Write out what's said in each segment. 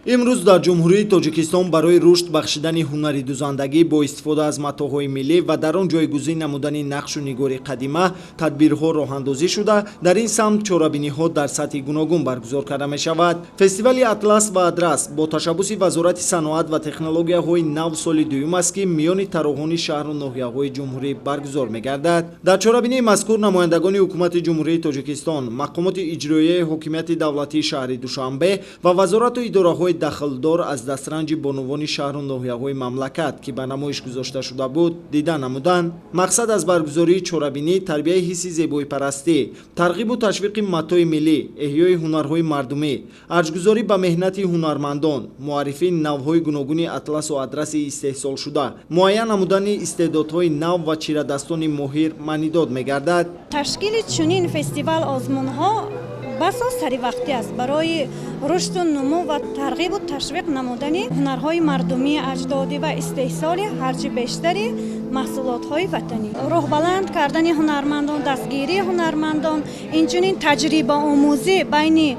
امروز در جمهوری تاجیکستان برای رشد بخشیدن هنری دوزندگی با استفاده از متاحهای ملی و در آن جایگزین نمودن نقش و نگار قدیمه تدبیرها راه اندازی شده. در این سمت چاره‌بینی‌ها در سطح گوناگون برگزار کرده می شود. فستیوال اطلس و ادرس با تشبث وزارت صنعت و تکنولوژی‌های نو سال دوم است که میان طراحان شهر و ناحیه‌های جمهوری برگزار می گردد. در چاره‌بینی مذکور نمایندگان حکومت جمهوری تاجیکستان، مقامات اجرایی حکومت دولتی شهر دوشنبه و وزارت و اداره‌های دخلدار از دسترنج بانوان شهر و ناحیه‌های مملکت که به نمایش گذاشته شده بود دیدن نمودند. مقصد از برگزاری چاره‌بینی تربیت حس زیبایی پرستی، ترغیب و تشویق متاع ملی، احیای هنرهای مردمی، ارجگذاری به مهنت هنرمندان، معرفی نوهای گوناگون اطلس و ادرس استحصال شده، معین نمودن استعدادهای نو و چیره‌دستان ماهر معنیداد می‌گردد. تشکیل چنین فستیوال آزمون‌ها بساز سری وقتی است برای رشد و نمو و ترغیب و تشویق نمودن هنرهای مردمی اجدادی و استحصال هرچه بیشتری محصولات‌های وطنی. روح بلند کردن هنرمندان، دستگیری هنرمندان، اینچنین تجربه آموزی بین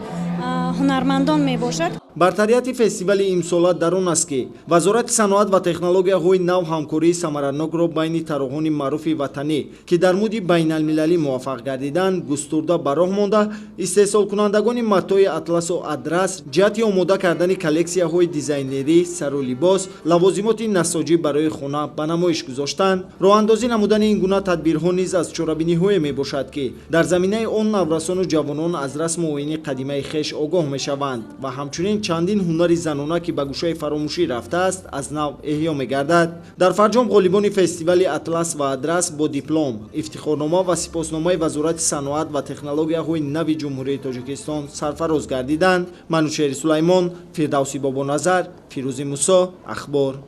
هنرمندان می باشد. برتریت فستیوال امسال در آن است که وزارت صنعت و تکنولوژی‌های نو همکاری ثمرناک را بین طراحان معروف وطنی که در مود بین المللی موفق گردیدند گسترده به راه مانده. استحصال کنندگان متاع اطلس و ادرس جهت آماده کردن کلکسی‌های دیزاینری، سر و لباس، لوازمات نساجی برای خانه به نمایش گذاشتند. راه اندازی نمودن این گونه تدبیرها نیز از چاره‌بینی‌های می باشد که در زمینه آن نورسان و جوانان از رسم و آیین قدیمی خویش آگاه می‌شوند و همچنین چندین هنری زنانه که به گوشه فراموشی رفته است از نو احیا می‌گردد. در فرجام غالیبان فستیوال اطلس و ادرس با دیپلم، افتخارنامه و سپاسنامه وزارت صنعت و تکنولوژی‌های نو جمهوری تاجیکستان سرفراز گردیدند. منوچهر سلیمان، فردوسی بابا نظر، فیروزی موسی، اخبار.